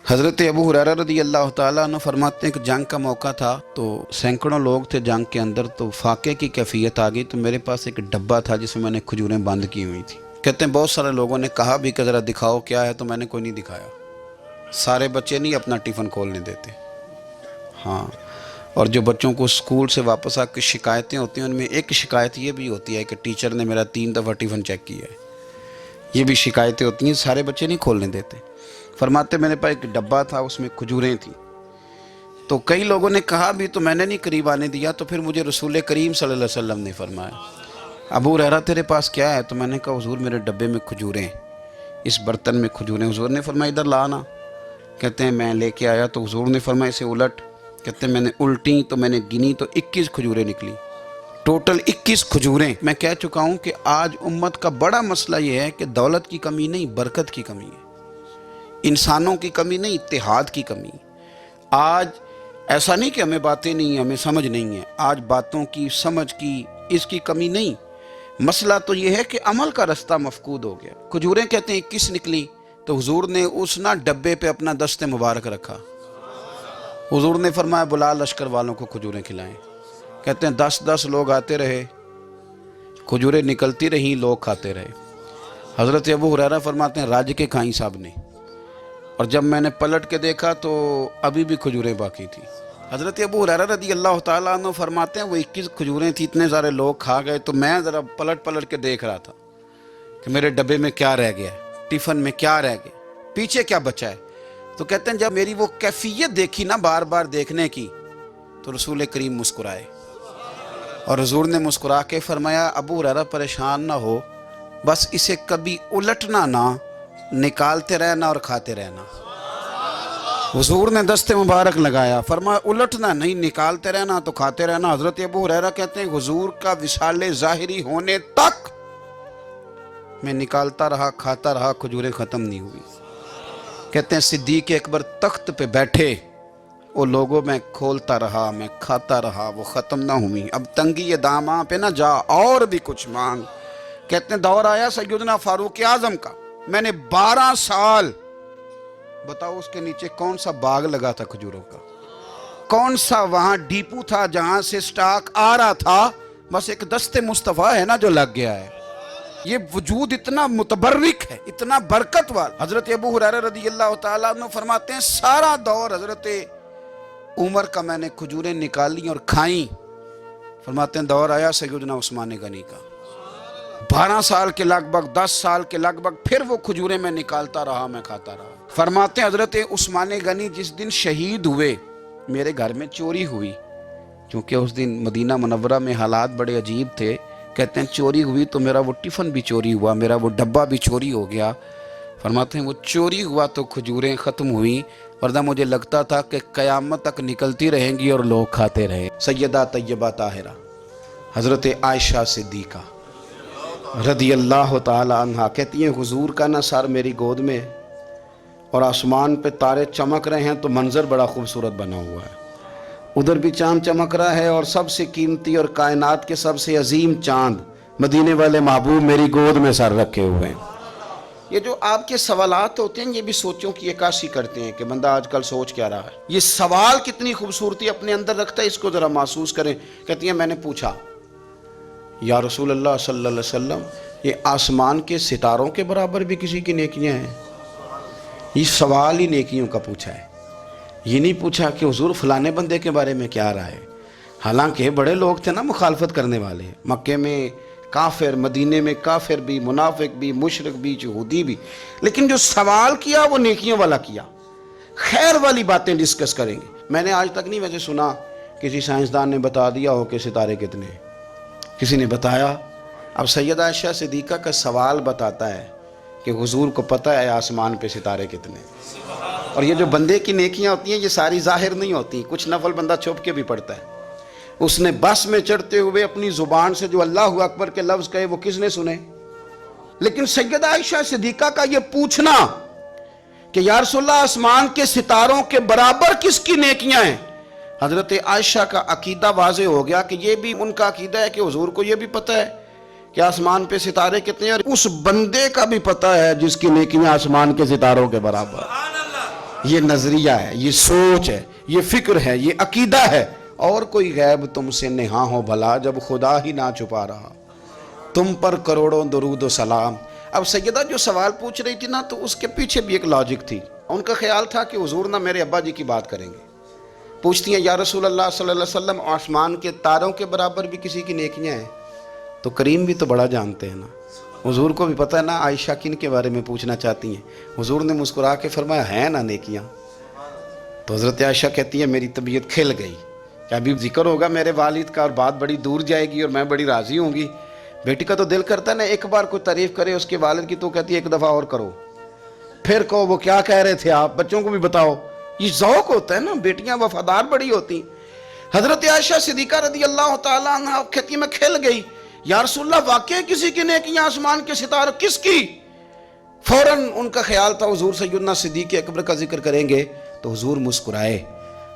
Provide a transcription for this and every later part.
حضرت ابو ہریرہ رضی اللہ تعالیٰ عنہ فرماتے ہیں کہ جنگ کا موقع تھا تو سینکڑوں لوگ تھے جنگ کے اندر، تو فاقے کی کیفیت آ گئی، تو میرے پاس ایک ڈبہ تھا جس میں میں نے کھجوریں بند کی ہوئی تھی۔ کہتے ہیں بہت سارے لوگوں نے کہا بھی کہ ذرا دکھاؤ کیا ہے، تو میں نے کوئی نہیں دکھایا۔ سارے بچے نہیں اپنا ٹفن کھولنے دیتے، ہاں، اور جو بچوں کو اسکول سے واپس آ کے شکایتیں ہوتی ہیں ان میں ایک شکایت یہ بھی ہوتی ہے کہ ٹیچر نے میرا 3 دفعہ ٹفن چیک کیا ہے، یہ بھی شکایتیں ہوتی ہیں، سارے بچے نہیں کھولنے دیتے۔ فرماتے میرے پاس ایک ڈبہ تھا، اس میں کھجوریں تھیں، تو کئی لوگوں نے کہا بھی تو میں نے نہیں قریب آنے دیا، تو پھر مجھے رسول کریم صلی اللہ علیہ وسلم نے فرمایا ابو ہریرہ تیرے پاس کیا ہے؟ تو میں نے کہا حضور میرے ڈبے میں کھجوریں، اس برتن میں کھجوریں۔ حضور نے فرمایا ادھر لانا۔ کہتے ہیں میں لے کے آیا تو حضور نے فرمایا اسے الٹ۔ کہتے ہیں میں نے الٹی تو میں نے گنی تو 21 کھجوریں نکلی، ٹوٹل 21 کھجوریں۔ میں کہہ چکا ہوں کہ آج امت کا بڑا مسئلہ یہ ہے کہ دولت کی کمی نہیں، برکت کی کمی ہے، انسانوں کی کمی نہیں، اتحاد کی کمی۔ آج ایسا نہیں کہ ہمیں باتیں نہیں ہیں، ہمیں سمجھ نہیں ہے، آج باتوں کی سمجھ کی اس کی کمی نہیں، مسئلہ تو یہ ہے کہ عمل کا رستہ مفقود ہو گیا۔ کھجوریں کہتے ہیں 21 نکلی، تو حضور نے اس ڈبے پہ اپنا دست مبارک رکھا، حضور نے فرمایا بلا لشکر والوں کو کھجوریں کھلائیں۔ کہتے ہیں 10 لوگ آتے رہے، کھجوریں نکلتی رہیں، لوگ کھاتے رہے۔ حضرت ابو ہریرہ فرماتے ہیں راج کے کھائیں صاحب نے، اور جب میں نے پلٹ کے دیکھا تو ابھی بھی کھجوریں باقی تھی۔ حضرت ابو ہریرہ رضی اللہ تعالیٰ عنہ فرماتے ہیں وہ 21 کھجوریں تھیں، اتنے سارے لوگ کھا گئے، تو میں ذرا پلٹ کے دیکھ رہا تھا کہ میرے ڈبے میں کیا رہ گیا ہے، ٹفن میں کیا رہ گیا، پیچھے کیا بچا ہے۔ تو کہتے ہیں جب میری وہ کیفیت دیکھی نا بار بار دیکھنے کی، تو رسول کریم مسکرائے، اور حضور نے مسکرا کے فرمایا ابو ہریرہ پریشان نہ ہو، بس اسے کبھی الٹنا نہ، نکالتے رہنا اور کھاتے رہنا۔ حضور نے دست مبارک لگایا، فرمایا الٹنا نہیں، نکالتے رہنا تو کھاتے رہنا۔ حضرت ابو ہریرہ کہتے ہیں حضور کا وصال ظاہری ہونے تک میں نکالتا رہا، کھاتا رہا، کھجوریں ختم نہیں ہوئی۔ کہتے ہیں صدیق اکبر تخت پہ بیٹھے، وہ لوگوں میں کھولتا رہا، میں کھاتا رہا، وہ ختم نہ ہوئی۔ اب تنگی داماں پہ نہ جا اور بھی کچھ مانگ۔ کہتے ہیں دور آیا سیدنا فاروق اعظم کا، میں نے 12 سال، بتاؤ اس کے نیچے کون سا باغ لگا تھا کھجوروں کا، کون سا وہاں ڈیپو تھا جہاں سے سٹاک آ رہا تھا، بس ایک دست مصطفیٰ ہے نا جو لگ گیا ہے۔ یہ وجود اتنا متبرک ہے، اتنا برکت والا۔ حضرت ابو ہریرہ رضی اللہ تعالیٰ عنہ فرماتے ہیں سارا دور حضرت عمر کا میں نے کھجوریں نکالی اور کھائیں۔ فرماتے ہیں دور آیا سیدنا عثمان غنی کا، 12 سال کے لگ بھگ، 10 سال کے لگ بھگ، پھر وہ کھجوریں میں نکالتا رہا، میں کھاتا رہا۔ فرماتے ہیں حضرت عثمان غنی جس دن شہید ہوئے، میرے گھر میں چوری ہوئی، کیونکہ اس دن مدینہ منورہ میں حالات بڑے عجیب تھے۔ کہتے ہیں چوری ہوئی تو میرا وہ ٹفن بھی چوری ہوا، میرا وہ ڈبہ بھی چوری ہو گیا۔ فرماتے ہیں وہ چوری ہوا تو کھجوریں ختم ہوئیں، ورنہ مجھے لگتا تھا کہ قیامت تک نکلتی رہیں گی اور لوگ کھاتے رہے۔ سیدہ طیبہ طاہرہ حضرت عائشہ صدیقہ رضی اللہ تعالی عنہا کہتی ہیں حضور کا نا سر میری گود میں ہے، اور آسمان پہ تارے چمک رہے ہیں تو منظر بڑا خوبصورت بنا ہوا ہے، ادھر بھی چاند چمک رہا ہے، اور سب سے قیمتی اور کائنات کے سب سے عظیم چاند مدینے والے محبوب میری گود میں سر رکھے ہوئے ہیں۔ یہ جو آپ کے سوالات ہوتے ہیں یہ بھی سوچوں کی عکاسی کرتے ہیں کہ بندہ آج کل سوچ کیا رہا ہے۔ یہ سوال کتنی خوبصورتی اپنے اندر رکھتا ہے، اس کو ذرا محسوس کریں۔ کہتی ہیں میں نے پوچھا یا رسول اللہ صلی اللہ علیہ وسلم یہ آسمان کے ستاروں کے برابر بھی کسی کی نیکیاں ہیں؟ یہ سوال ہی نیکیوں کا پوچھا ہے، یہ نہیں پوچھا کہ حضور فلانے بندے کے بارے میں کیا رہا ہے۔ حالانکہ بڑے لوگ تھے نا مخالفت کرنے والے، مکے میں کافر، مدینے میں کافر بھی، منافق بھی، مشرک بھی، یہودی بھی، لیکن جو سوال کیا وہ نیکیوں والا کیا، خیر والی باتیں ڈسکس کریں گے۔ میں نے آج تک نہیں ویسے سنا کسی سائنسدان نے بتا دیا ہو کہ ستارے کتنے ہیں، کسی نے بتایا۔ اب سیدہ عائشہ صدیقہ کا سوال بتاتا ہے کہ حضور کو پتہ ہے آسمان پہ ستارے کتنے ہیں۔ اور یہ جو بندے کی نیکیاں ہوتی ہیں یہ ساری ظاہر نہیں ہوتی، کچھ نفل بندہ چھپ کے بھی پڑھتا ہے۔ اس نے بس میں چڑھتے ہوئے اپنی زبان سے جو اللہ اکبر کے لفظ کہے وہ کس نے سنے؟ لیکن سیدہ عائشہ صدیقہ کا یہ پوچھنا کہ یا رسول اللہ آسمان کے ستاروں کے برابر کس کی نیکیاں ہیں، حضرت عائشہ کا عقیدہ واضح ہو گیا کہ یہ بھی ان کا عقیدہ ہے کہ حضور کو یہ بھی پتہ ہے کہ آسمان پہ ستارے کتنے ہیں، اور اس بندے کا بھی پتہ ہے جس کی نیکیاں آسمان کے ستاروں کے برابر۔ یہ نظریہ ہے، یہ سوچ ہے، یہ فکر ہے، یہ عقیدہ ہے، اور کوئی غیب تم سے نہاں ہو بھلا جب خدا ہی نہ چھپا رہا، تم پر کروڑوں درود و سلام۔ اب سیدہ جو سوال پوچھ رہی تھی نا، تو اس کے پیچھے بھی ایک لاجک تھی۔ ان کا خیال تھا کہ حضور نہ میرے ابا جی کی بات کریں گے۔ پوچھتی ہیں یا رسول اللہ صلی اللہ علیہ وسلم، آسمان کے تاروں کے برابر بھی کسی کی نیکیاں ہیں؟ تو کریم بھی تو بڑا جانتے ہیں نا، حضور کو بھی پتہ ہے نا عائشہ کن کے بارے میں پوچھنا چاہتی ہیں۔ حضور نے مسکرا کے فرمایا ہیں نا نیکیاں؟ تو حضرت عائشہ کہتی ہے میری طبیعت کھل گئی کہ ابھی ذکر ہوگا میرے والد کا اور بات بڑی دور جائے گی اور میں بڑی راضی ہوں گی۔ بیٹی کا تو دل کرتا ہے نا ایک بار کوئی تعریف کرے اس کے والد کی، تو کہتی ہے ایک دفعہ اور کرو، پھر کہو وہ کیا کہہ رہے تھے آپ، بچوں کو بھی بتاؤ۔ یہ ذوق ہوتا ہے نا، بیٹیاں وفادار بڑی ہوتی۔ حضرت عائشہ صدیقہ رضی اللہ تعالیٰ عنہ کہتی میں کھل گئی، یا رسول اللہ واقعی کسی کی نیکیاں آسمان کے ستاروں؟ کس کی؟ فوراً ان کا خیال تھا حضور سیدنا صدیق اکبر کا ذکر کریں گے، تو حضور مسکرائے،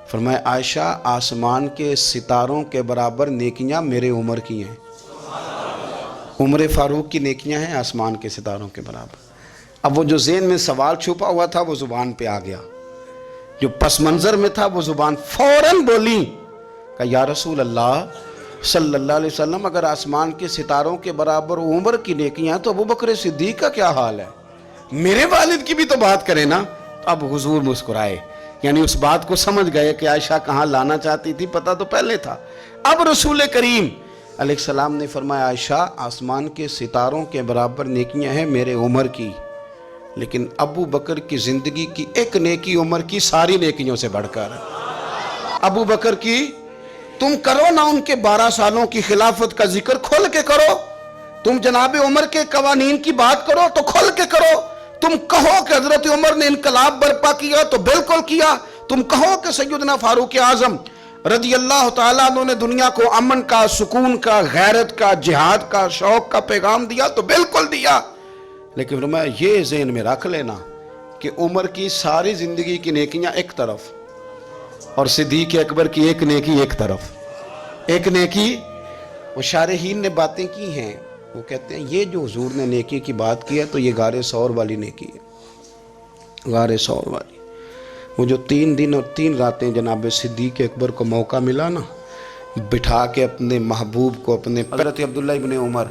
فرمایا عائشہ آسمان کے ستاروں کے برابر نیکیاں میرے عمر کی ہیں۔ عمر فاروق کی نیکیاں ہیں آسمان کے ستاروں کے برابر۔ اب وہ جو ذہن میں سوال چھپا ہوا تھا وہ زبان پہ آ گیا، جو پس منظر میں تھا وہ زبان فوراً بولی کہ یا رسول اللہ صلی اللہ علیہ وسلم، اگر آسمان کے ستاروں کے برابر عمر کی نیکیاں تو ابو بکر صدیق کا کیا حال ہے؟ میرے والد کی بھی تو بات کرے نا۔ اب حضور مسکرائے، یعنی اس بات کو سمجھ گئے کہ عائشہ کہاں لانا چاہتی تھی، پتہ تو پہلے تھا۔ اب رسول کریم علیہ السلام نے فرمایا عائشہ آسمان کے ستاروں کے برابر نیکیاں ہیں میرے عمر کی، لیکن ابو بکر کی زندگی کی ایک نیکی عمر کی ساری نیکیوں سے بڑھ کر۔ ابو بکر کی تم کرو نا ان کے 12 سالوں کی خلافت کا ذکر کھول کے کرو، تم جناب عمر کے قوانین کی بات کرو تو کھول کے کرو، تم کہو کہ حضرت عمر نے انقلاب برپا کیا تو بالکل کیا، تم کہو کہ سیدنا فاروق اعظم رضی اللہ تعالیٰ عنہ نے دنیا کو امن کا، سکون کا، غیرت کا، جہاد کا، شوق کا پیغام دیا تو بالکل دیا، لیکن فرمایا یہ ذہن میں رکھ لینا کہ عمر کی ساری زندگی کی نیکیاں ایک طرف اور صدیق اکبر کی ایک نیکی ایک طرف۔ ایک نیکی، وہ شارحین نے باتیں کی ہیں، وہ کہتے ہیں یہ جو حضور نے نیکی کی بات کی ہے تو یہ غار ثور والی نیکی ہے، غار ثور والی۔ وہ جو 3 دن اور 3 راتیں جناب صدیق اکبر کو موقع ملا نا بٹھا کے اپنے محبوب کو، اپنے حضرت عبداللہ ابن عمر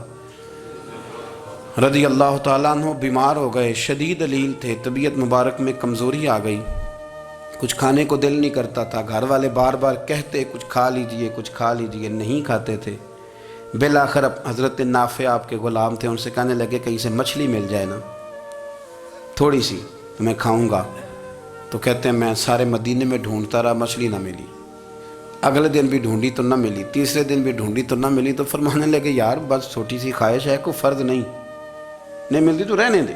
رضی اللہ تعالیٰ عنہ بیمار ہو گئے، شدید علیل تھے، طبیعت مبارک میں کمزوری آ گئی، کچھ کھانے کو دل نہیں کرتا تھا، گھر والے بار بار کہتے کچھ کھا لیجئے کچھ کھا لیجئے، نہیں کھاتے تھے۔ بالآخر حضرت نافع آپ کے غلام تھے، ان سے کہنے لگے کہیں سے مچھلی مل جائے نا تھوڑی سی تو میں کھاؤں گا، تو کہتے ہیں میں سارے مدینے میں ڈھونڈتا رہا، مچھلی نہ ملی، اگلے دن بھی ڈھونڈی تو نہ ملی، تیسرے دن بھی ڈھونڈی تو نہ ملی، تو فرمانے لگے یار بس چھوٹی سی خواہش ہے، کوئی فرض نہیں ملتی تو رہنے دے۔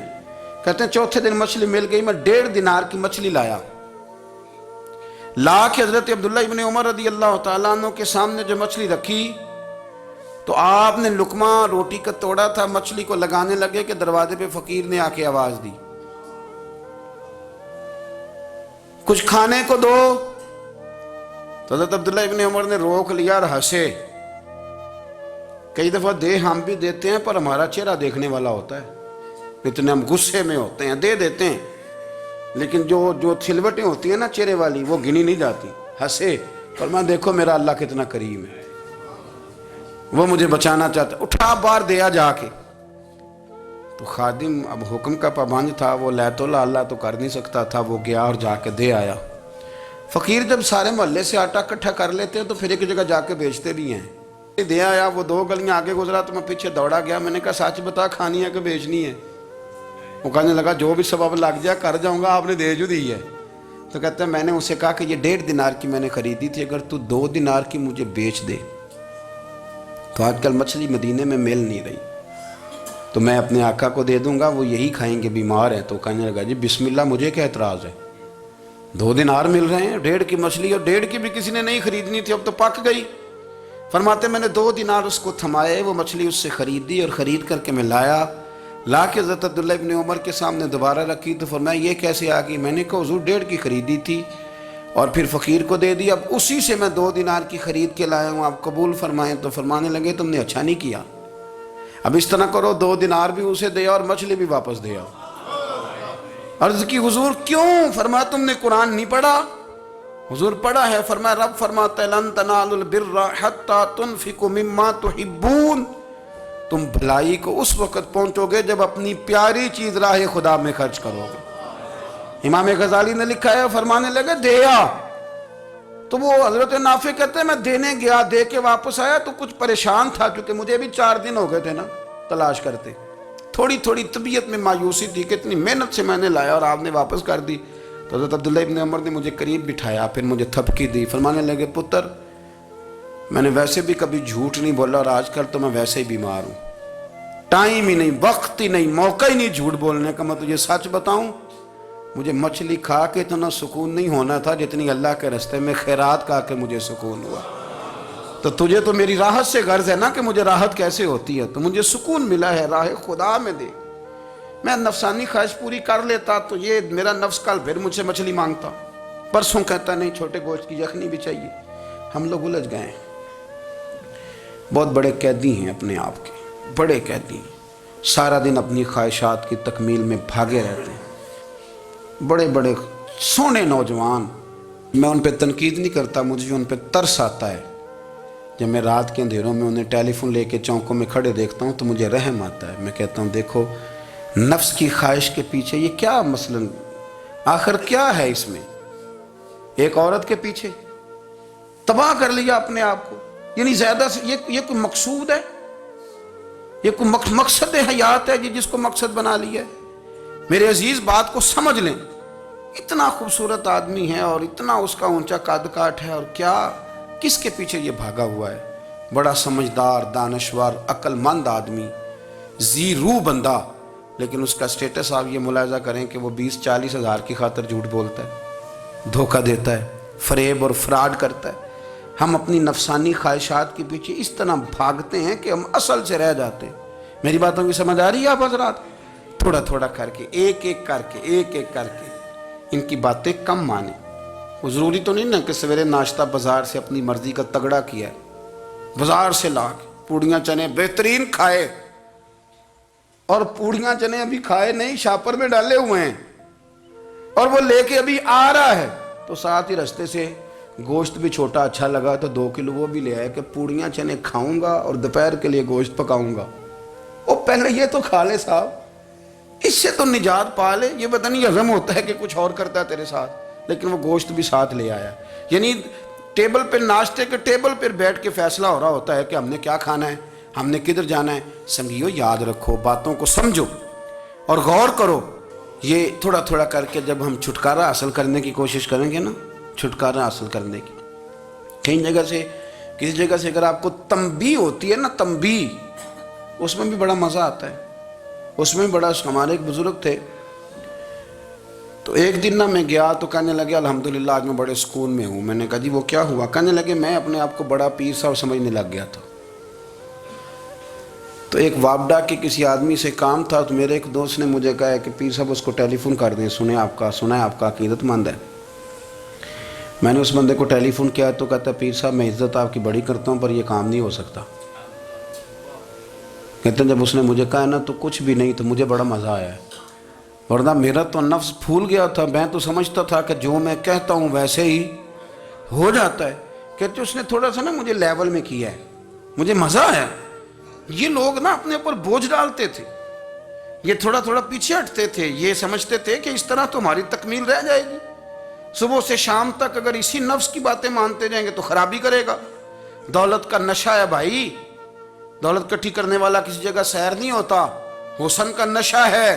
کہتے ہیں چوتھے دن مچھلی مل گئی، میں 1.5 دینار کی مچھلی لایا، لا کے حضرت عبداللہ ابن عمر رضی اللہ تعالیٰ عنہ کے سامنے جو مچھلی رکھی تو آپ نے لقمہ روٹی کا توڑا تھا، مچھلی کو لگانے لگے کہ دروازے پہ فقیر نے آ کے آواز دی کچھ کھانے کو دو، تو حضرت عبداللہ ابن عمر نے روک لیا اور ہنسے۔ کئی دفعہ دے ہم بھی دیتے ہیں پر ہمارا چہرہ دیکھنے والا ہوتا ہے، اتنے ہم غصے میں ہوتے ہیں دے دیتے ہیں، لیکن جو تھلوٹیں ہوتی ہیں نا چہرے والی وہ گنی نہیں جاتی۔ ہنسے، فرمایا دیکھو میرا اللہ کتنا کریم ہے، وہ مجھے بچانا چاہتا ہے، اٹھا بار دیا جا کے۔ تو خادم اب حکم کا پابند تھا، وہ لیت اللہ تو کر نہیں سکتا تھا، وہ گیا اور جا کے دے آیا۔ فقیر جب سارے محلے سے آٹا اکٹھا کر لیتے ہیں تو پھر ایک جگہ جا کے بیچتے بھی ہیں۔ دے آیا، وہ 2 گلیاں آگے گزرا تو میں پیچھے دوڑا گیا، میں نے کہا سچ بتا کھانی ہے کہ بیچنی ہے؟ وہ کہنے لگا جو بھی سبب لگ جائے کر جاؤں گا، آپ نے دے جو دی ہے۔ تو کہتا ہے میں نے اسے کہا کہ یہ 1.5 دینار کی میں نے خریدی تھی، اگر تو 2 دینار کی مجھے بیچ دے تو آج کل مچھلی مدینے میں مل نہیں رہی، تو میں اپنے آقا کو دے دوں گا، وہ یہی کھائیں گے، بیمار ہیں۔ تو کہنے لگا جی بسم اللہ، مجھے کیا اعتراض ہے، 2 دینار مل رہے ہیں، 1.5 کی مچھلی، اور 1.5 کی بھی کسی نے نہیں خریدنی تھی، اب تو پک گئی۔ فرماتے میں نے 2 دینار اس کو تھمائے، وہ مچھلی اس سے خریدی اور خرید کر کے میں لا کے حضرت عبداللہ ابن عمر کے سامنے دوبارہ رکھی، تو فرمایا یہ کیسے آ گئی؟ میں نے کہا حضور 1.5 کی خریدی تھی اور پھر فقیر کو دے دی، اب اسی سے میں 2 دینار کی خرید کے لایا ہوں، آپ قبول فرمائیں۔ تو فرمانے لگے تم نے اچھا نہیں کیا، اب اس طرح کرو 2 دینار بھی اسے دے اور مچھلی بھی واپس دے آؤ۔ عرض کی حضور کیوں؟ فرمایا تم نے قرآن نہیں پڑھا؟ حضور پڑھا ہے۔ فرمایا رب فرماتا ہے لن تنالوا البر حتی تنفقوا مما تحبون، تم بھلائی کو اس وقت پہنچو گے جب اپنی پیاری چیز راہ خدا میں خرچ کرو گے۔ امام غزالی نے لکھا ہے، فرمانے لگے دیا، تو وہ حضرت نافع کہتے ہیں میں دینے گیا، دے کے واپس آیا تو کچھ پریشان تھا، کیونکہ مجھے بھی 4 دن ہو گئے تھے نا تلاش کرتے، تھوڑی تھوڑی طبیعت میں مایوسی تھی کہ اتنی محنت سے میں نے لایا اور آپ نے واپس کر دی۔ تو حضرت عبداللہ ابن عمر نے مجھے قریب بٹھایا، پھر مجھے تھپکی دی، فرمانے لگے پتر میں نے ویسے بھی کبھی جھوٹ نہیں بولا، اور آج کل تو میں ویسے ہی بیمار ہوں، ٹائم ہی نہیں، وقت ہی نہیں، موقع ہی نہیں جھوٹ بولنے کا۔ میں تجھے سچ بتاؤں، مجھے مچھلی کھا کے اتنا سکون نہیں ہونا تھا جتنی اللہ کے راستے میں خیرات کھا کے مجھے سکون ہوا۔ تو تجھے تو میری راحت سے غرض ہے نا کہ مجھے راحت کیسے ہوتی ہے، تو مجھے سکون ملا ہے راہ خدا میں دے۔ میں نفسانی خواہش پوری کر لیتا تو یہ میرا نفس کل پھر مجھ سے مچھلی مانگتا، پرسوں کہتا نہیں چھوٹے گوشت کی یخنی بھی چاہیے۔ ہم لوگ الجھ گئے ہیں، بہت بڑے قیدی ہیں اپنے آپ کے، بڑے قیدی ہیں، سارا دن اپنی خواہشات کی تکمیل میں بھاگے رہتے ہیں، بڑے بڑے سونے نوجوان۔ میں ان پہ تنقید نہیں کرتا، مجھے ان پہ ترس آتا ہے۔ جب میں رات کے اندھیروں میں انہیں ٹیلی فون لے کے چوکوں میں کھڑے دیکھتا ہوں تو مجھے رحم آتا ہے۔ میں کہتا ہوں دیکھو نفس کی خواہش کے پیچھے یہ کیا مثلاً آخر کیا ہے اس میں؟ ایک عورت کے پیچھے تباہ کر لیا اپنے آپ کو، یعنی زیادہ سے یہ کوئی مقصود ہے؟ یہ کوئی مقصد حیات ہے جس کو مقصد بنا لیا ہے؟ میرے عزیز بات کو سمجھ لیں، اتنا خوبصورت آدمی ہے اور اتنا اس کا اونچا قد کاٹ ہے، اور کیا کس کے پیچھے یہ بھاگا ہوا ہے؟ بڑا سمجھدار، دانشور، عقل مند آدمی، ذی روح بندہ، لیکن اس کا سٹیٹس آپ یہ ملاحظہ کریں کہ وہ 20-40 ہزار کی خاطر جھوٹ بولتا ہے، دھوکہ دیتا ہے، فریب اور فراڈ کرتا ہے۔ ہم اپنی نفسانی خواہشات کے پیچھے اس طرح بھاگتے ہیں کہ ہم اصل سے رہ جاتے ہیں۔ میری باتوں کی سمجھ آ رہی ہے آپ حضرات؟ تھوڑا تھوڑا کر کے، ایک ایک کر کے ان کی باتیں کم مانیں۔ وہ ضروری تو نہیں نا کہ سویرے ناشتہ بازار سے اپنی مرضی کا تگڑا کیا ہے، بازار سے لا کے پوڑیاں چنے بہترین کھائے، اور پوڑیاں چنے ابھی کھائے نہیں، شاپر میں ڈالے ہوئے ہیں، اور وہ لے کے ابھی آ رہا ہے، تو ساتھ ہی رستے سے گوشت بھی چھوٹا اچھا لگا تو 2 کلو وہ بھی لے آئے کہ پوڑیاں چنے کھاؤں گا اور دوپہر کے لیے گوشت پکاؤں گا۔ وہ پہلے یہ تو کھا لے صاحب، اس سے تو نجات پا لے۔ یہ پتہ نہیں ہضم ہوتا ہے کہ کچھ اور کرتا ہے تیرے ساتھ، لیکن وہ گوشت بھی ساتھ لے آیا، یعنی ٹیبل پہ، ناشتے کے ٹیبل پر بیٹھ کے فیصلہ ہو رہا ہوتا ہے کہ ہم نے کیا کھانا ہے، ہم نے کدھر جانا ہے۔ سنگیو یاد رکھو، باتوں کو سمجھو اور غور کرو۔ یہ تھوڑا تھوڑا کر کے جب ہم چھٹکارا حاصل کرنے کی کوشش کریں گے نا، چھٹکارا حاصل کرنے کی، کہیں جگہ سے، کسی جگہ سے اگر آپ کو تنبیہ ہوتی ہے نا، تنبیہ، اس میں بھی بڑا مزہ آتا ہے، اس میں بڑا۔ ہمارے ایک بزرگ تھے، تو ایک دن نا میں گیا تو کہنے لگے الحمدللہ آج میں بڑے سکون میں ہوں۔ میں نے کہا جی وہ کیا ہوا؟ کہنے لگے میں اپنے آپ کو بڑا پیر صاحب سمجھنے لگ گیا تھا، تو ایک وابڈا کے کسی آدمی سے کام تھا، تو میرے ایک دوست نے مجھے کہا کہ پیر صاحب اس کو ٹیلی فون کر دیں، سنا ہے آپ کا عقیدت مند ہے۔ میں نے اس بندے کو ٹیلی فون کیا تو کہتا پیر صاحب میں عزت آپ کی بڑی کرتا ہوں پر یہ کام نہیں ہو سکتا۔ کہتے ہیں جب اس نے مجھے کہا نا تو کچھ بھی نہیں، تو مجھے بڑا مزہ آیا ہے، ورنہ میرا تو نفس پھول گیا تھا۔ میں تو سمجھتا تھا کہ جو میں کہتا ہوں ویسے ہی ہو جاتا ہے۔ کہتے اس نے تھوڑا سا نا مجھے لیول میں کیا ہے، مجھے مزہ آیا۔ یہ لوگ نا اپنے اوپر بوجھ ڈالتے تھے، یہ تھوڑا تھوڑا پیچھے ہٹتے تھے، یہ سمجھتے تھے کہ اس طرح تو ہماری تکمیل رہ جائے گی۔ صبح سے شام تک اگر اسی نفس کی باتیں مانتے جائیں گے تو خرابی کرے گا۔ دولت کا نشہ ہے بھائی، دولت کٹھی کرنے والا کسی جگہ سیر نہیں ہوتا، حسن کا نشہ ہے،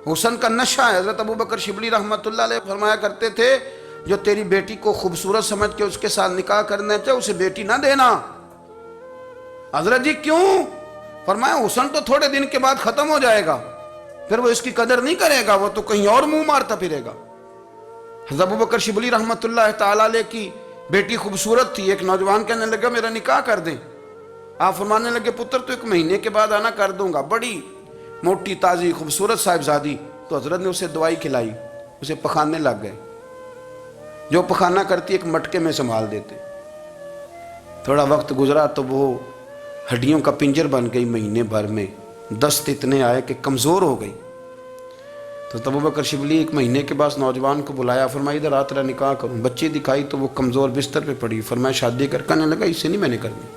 حسن کا نشہ ہے۔ حضرت ابوبکر شبلی رحمۃ اللہ علیہ فرمایا کرتے تھے جو تیری بیٹی کو خوبصورت سمجھ کے اس کے ساتھ نکاح کرنا چاہے اسے بیٹی نہ دینا۔ حضرت جی کیوں؟ فرمایا حسن تو تھوڑے دن کے بعد ختم ہو جائے گا، پھر وہ اس کی قدر نہیں کرے گا، وہ تو کہیں اور منہ مارتا پھرے گا۔ حضرت ابوبکر شبلی رحمۃ اللہ تعالیٰ علیہ کی بیٹی خوبصورت تھی، ایک نوجوان کہنے لگا میرا نکاح کر دیں۔ آپ فرمانے لگے پتر تو 1 مہینے کے بعد آنا، کر دوں گا۔ بڑی موٹی تازی خوبصورت صاحبزادی، تو حضرت نے اسے دوائی کھلائی، اسے پخانے لگ گئے، جو پخانہ کرتی ایک مٹکے میں سنبھال دیتے۔ تھوڑا وقت گزرا تو وہ ہڈیوں کا پنجر بن گئی، مہینے بھر میں دست اتنے آئے کہ کمزور ہو گئی۔ تو ابو بکر شبلی 1 مہینے کے بعد نوجوان کو بلایا، فرمایا ادھر آ تیرا نکاح کروں۔ بچی دکھائی تو وہ کمزور بستر پہ پڑی، فرمایا شادی کر، کہنے لگا اس سے نہیں میں نے کرنی۔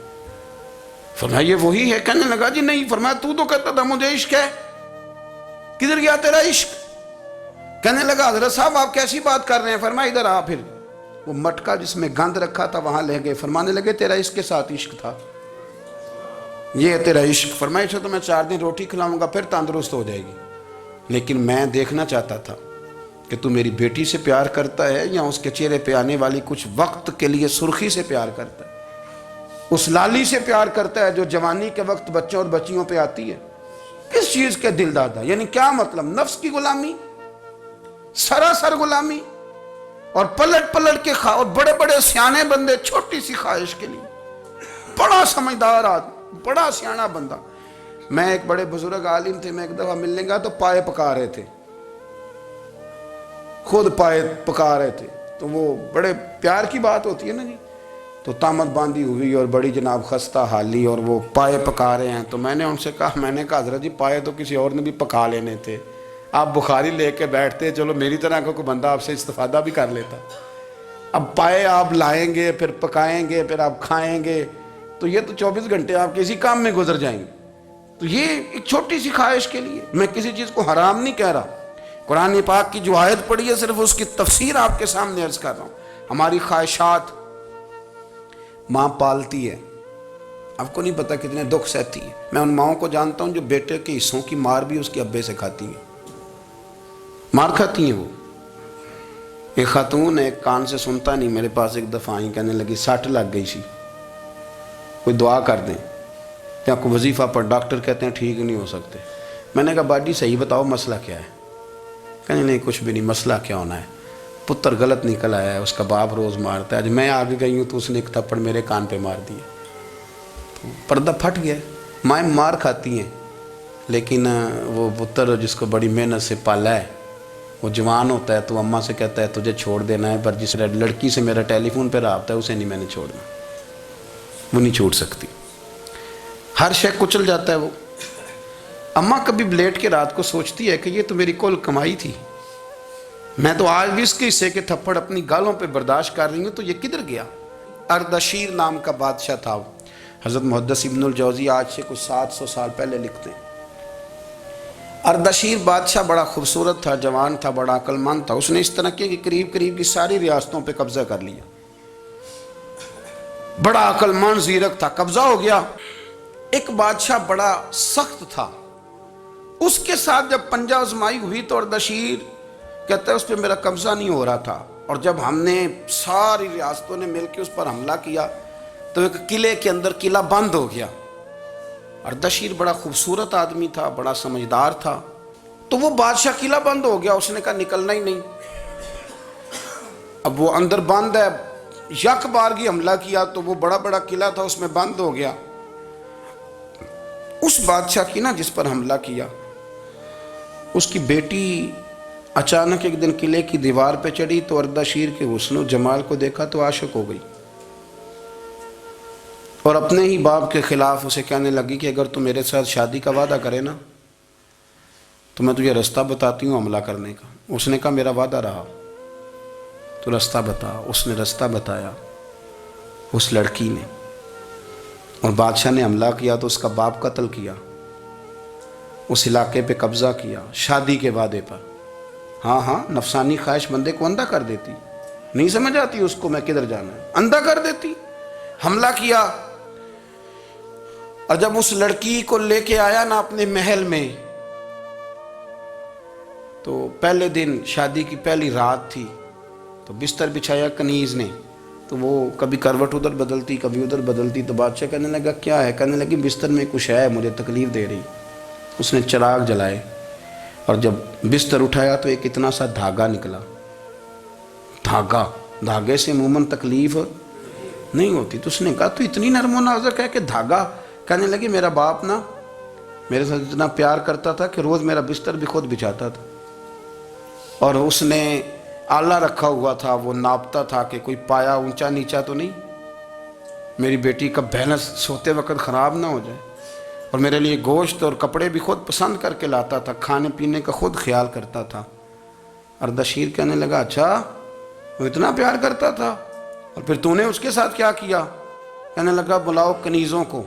فرمایا یہ وہی ہے؟ کہنے لگا جی نہیں۔ فرمایا تو کہتا تھا مجھے عشق ہے، کدھر گیا تیرا عشق؟ کہنے لگا حضرت صاحب آپ کیسی بات کر رہے ہیں؟ فرمایا ادھر آ۔ پھر وہ مٹکا جس میں گند رکھا تھا وہاں لے گئے، فرمانے لگے تیرا اس کے ساتھ عشق تھا، یہ ہے تیرا عشق۔ فرمایا اسے تو میں 4 دن روٹی کھلاؤں گا پھر تندرست ہو جائے گی، لیکن میں دیکھنا چاہتا تھا کہ تو میری بیٹی سے پیار کرتا ہے یا اس کے چہرے پہ آنے والی کچھ وقت کے لیے سرخی سے پیار کرتا ہے، اس لالی سے پیار کرتا ہے جو جوانی کے وقت بچوں اور بچیوں پہ آتی ہے۔ کس چیز کے دل دادا؟ یعنی کیا مطلب؟ نفس کی غلامی، سراسر غلامی، اور پلٹ پلٹ کے اور بڑے بڑے سیانے بندے چھوٹی سی خواہش کے لیے، بڑا سمجھدار آدمی، بڑا سیانا بندہ۔ میں ایک بڑے بزرگ عالم تھے، میں ایک دفعہ ملنے گا تو پائے پکا رہے تھے، خود پائے پکا رہے تھے، تو وہ بڑے پیار کی بات ہوتی ہے نا جی، تو تامت باندھی ہوئی اور بڑی جناب خستہ حالی، اور وہ پائے پکا رہے ہیں۔ تو میں نے ان سے کہا، میں نے کہا حضرت جی پائے تو کسی اور نے بھی پکا لینے تھے، آپ بخاری لے کے بیٹھتے، چلو میری طرح کا کوئی بندہ آپ سے استفادہ بھی کر لیتا۔ اب پائے آپ لائیں گے، پھر پکائیں گے، پھر آپ کھائیں گے، تو یہ تو 24 گھنٹے آپ کسی کام میں گزر جائیں گے۔ تو یہ ایک چھوٹی سی خواہش کے لیے، میں کسی چیز کو حرام نہیں کہہ رہا، قرآن پاک کی جو آیت پڑھی ہے صرف اس کی تفسیر آپ کے سامنے عرض کر رہا ہوں۔ ہماری خواہشات ماں پالتی ہے، آپ کو نہیں پتا کتنے دکھ سہتی ہے۔ میں ان ماؤں کو جانتا ہوں جو بیٹے کے حصوں کی مار بھی اس کے ابے سے کھاتی ہیں، مار کھاتی ہیں وہ۔ ایک خاتون ہے، ایک کان سے سنتا نہیں، میرے پاس ایک دفعہ آئی، کہنے لگی 60 لگ گئی سی، کوئی دعا کر دیں یا کوئی وظیفہ پر، ڈاکٹر کہتے ہیں ٹھیک نہیں ہو سکتے۔ میں نے کہا باجی صحیح بتاؤ مسئلہ کیا ہے؟ کہنے نہیں کچھ بھی نہیں، مسئلہ کیا ہونا ہے، پتر غلط نکل آیا ہے، اس کا باپ روز مارتا ہے، آج میں آگے گئی ہوں تو اس نے ایک تھپڑ میرے کان پہ مار دیا، تو پردہ پھٹ گیا۔ مائیں مار کھاتی ہیں، لیکن وہ پتر جس کو بڑی محنت سے پالا ہے، وہ جوان ہوتا ہے تو اماں سے کہتا ہے تجھے چھوڑ دینا ہے، پر جس لڑکی سے میرا ٹیلی فون پہ رابطہ ہے اسے نہیں میں نے چھوڑنا، وہ نہیں چھوڑ سکتی، ہر شے کچل جاتا ہے وہ۔ اماں کبھی لیٹ کے رات کو سوچتی ہے کہ یہ تو میری کل کمائی تھی، میں تو آج بھی اس کے حصے کے تھپڑ اپنی گالوں پہ برداشت کر رہی ہوں، تو یہ کدھر گیا؟ اردشیر نام کا بادشاہ تھا، حضرت محدث ابن الجوزی آج سے کچھ 700 سال پہلے لکھتے ہیں۔ اردشیر بادشاہ بڑا خوبصورت تھا، جوان تھا، بڑا عقل مند تھا، اس نے اس طرح کہ قریب کی ساری ریاستوں پہ قبضہ کر لیا، بڑا عقل مند زیرک تھا، قبضہ ہو گیا۔ ایک بادشاہ بڑا سخت تھا، اس کے ساتھ جب پنجہ آزمائی ہوئی تو اردشیر کہتا ہے اس پہ میرا قبضہ نہیں ہو رہا تھا، اور جب ہم نے ساری ریاستوں نے مل کے اس پر حملہ کیا تو ایک قلعے کے اندر قلعہ بند ہو گیا۔ اردشیر بڑا خوبصورت آدمی تھا، بڑا سمجھدار تھا، تو وہ بادشاہ قلعہ بند ہو گیا، اس نے کہا نکلنا ہی نہیں، اب وہ اندر بند ہے، یک بارگی حملہ کیا تو وہ بڑا بڑا قلعہ تھا اس میں بند ہو گیا۔ اس بادشاہ کی نا جس پر حملہ کیا، اس کی بیٹی اچانک ایک دن قلعے کی دیوار پہ چڑھی تو اردشیر کے حسن و جمال کو دیکھا تو عاشق ہو گئی، اور اپنے ہی باپ کے خلاف اسے کہنے لگی کہ اگر تو میرے ساتھ شادی کا وعدہ کرے نا تو میں تجھے رستہ بتاتی ہوں حملہ کرنے کا۔ اس نے کہا میرا وعدہ رہا، تو رستہ بتا۔ اس نے رستہ بتایا اس لڑکی نے، اور بادشاہ نے حملہ کیا تو اس کا باپ قتل کیا، اس علاقے پہ قبضہ کیا شادی کے وعدے پر۔ ہاں نفسانی خواہش بندے کو اندھا کر دیتی، نہیں سمجھ آتی اس کو میں کدھر جانا ہے، اندھا کر دیتی۔ حملہ کیا، اور جب اس لڑکی کو لے کے آیا نا اپنے محل میں، تو پہلے دن شادی کی پہلی رات تھی، تو بستر بچھایا کنیز نے، تو وہ کبھی کروٹ ادھر بدلتی کبھی ادھر بدلتی، تو بادشاہ کہنے لگا کیا ہے؟ کہنے لگی بستر میں کچھ ہے مجھے تکلیف دے رہی۔ اس نے چراغ جلائے اور جب بستر اٹھایا تو ایک اتنا سا دھاگا نکلا، دھاگے سے عموماً تکلیف نہیں ہوتی، تو اس نے کہا تو اتنی نرم و نازک ہے کہ دھاگا؟ کہنے لگی میرا باپ نا میرے ساتھ اتنا پیار کرتا تھا کہ روز میرا بستر بھی خود بچھاتا تھا، اور اس نے آلہ رکھا ہوا تھا، وہ ناپتا تھا کہ کوئی پایا اونچا نیچا تو نہیں، میری بیٹی کا بیلنس سوتے وقت خراب نہ ہو جائے۔ اور میرے لیے گوشت اور کپڑے بھی خود پسند کر کے لاتا تھا، کھانے پینے کا خود خیال کرتا تھا۔ اردشیر کہنے لگا اچھا وہ اتنا پیار کرتا تھا، اور پھر تو نے اس کے ساتھ کیا کیا؟ کہنے لگا بلاؤ کنیزوں کو۔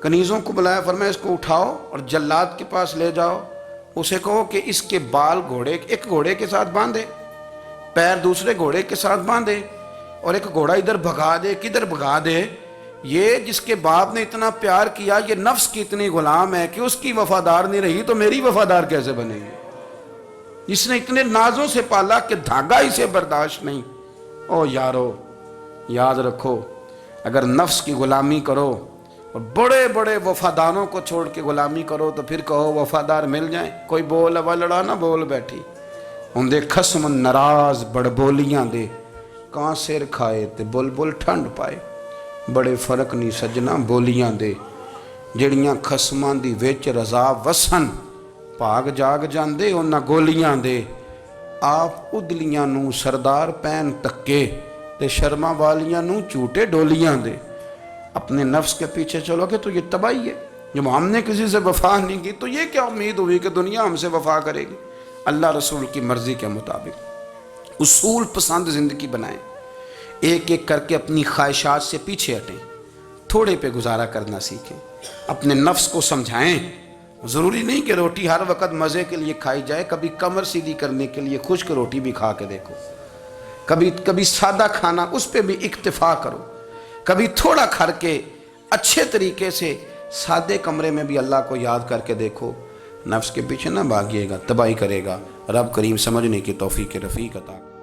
کنیزوں کو بلایا، فرمایا اس کو اٹھاؤ اور جلاد کے پاس لے جاؤ، اسے کہو کہ اس کے بال ایک گھوڑے کے ساتھ باندھے، پیر دوسرے گھوڑے کے ساتھ باندھے، اور ایک گھوڑا ادھر بھگا دے کدھر بھگا دے۔ یہ جس کے باپ نے اتنا پیار کیا، یہ نفس کی اتنی غلام ہے کہ اس کی وفادار نہیں رہی تو میری وفادار کیسے بنے گی؟ اس نے اتنے نازوں سے پالا کہ دھاگا اسے برداشت نہیں۔ او یارو، یاد رکھو، اگر نفس کی غلامی کرو اور بڑے بڑے وفاداروں کو چھوڑ کے غلامی کرو تو پھر کہو وفادار مل جائیں، کوئی بول ہوا لڑا نہ بول بیٹھی۔ ہوں دے خسم ناراض بڑ بولیاں دے، کہاں سر کھائے تے بلبل ٹھنڈ پائے۔ بڑے فرق نہیں سجنا بولیاں دے، جڑیاں خسماں دی وچ رضا وسن، بھاگ جاگ جاندے انہاں گولیاں دے۔ آپ ادلیاں نو سردار پین تکے تے شرما والیاں نو چوٹے ڈولیاں دے۔ اپنے نفس کے پیچھے چلو گے تو یہ تباہی ہے۔ جب ہم نے کسی سے وفا نہیں کی تو یہ کیا امید ہوئی کہ دنیا ہم سے وفا کرے گی؟ اللہ رسول کی مرضی کے مطابق اصول پسند زندگی بنائیں، ایک ایک کر کے اپنی خواہشات سے پیچھے ہٹیں، تھوڑے پہ گزارا کرنا سیکھیں، اپنے نفس کو سمجھائیں۔ ضروری نہیں کہ روٹی ہر وقت مزے کے لیے کھائی جائے، کبھی کمر سیدھی کرنے کے لیے خشک روٹی بھی کھا کے دیکھو، کبھی سادہ کھانا اس پہ بھی اکتفا کرو، کبھی تھوڑا کھر کے اچھے طریقے سے سادے کمرے میں بھی اللہ کو یاد کر کے دیکھو۔ نفس کے پیچھے نہ بھاگیے گا، تباہی کرے گا۔ رب کریم سمجھنے کی توفیق رفیق عطا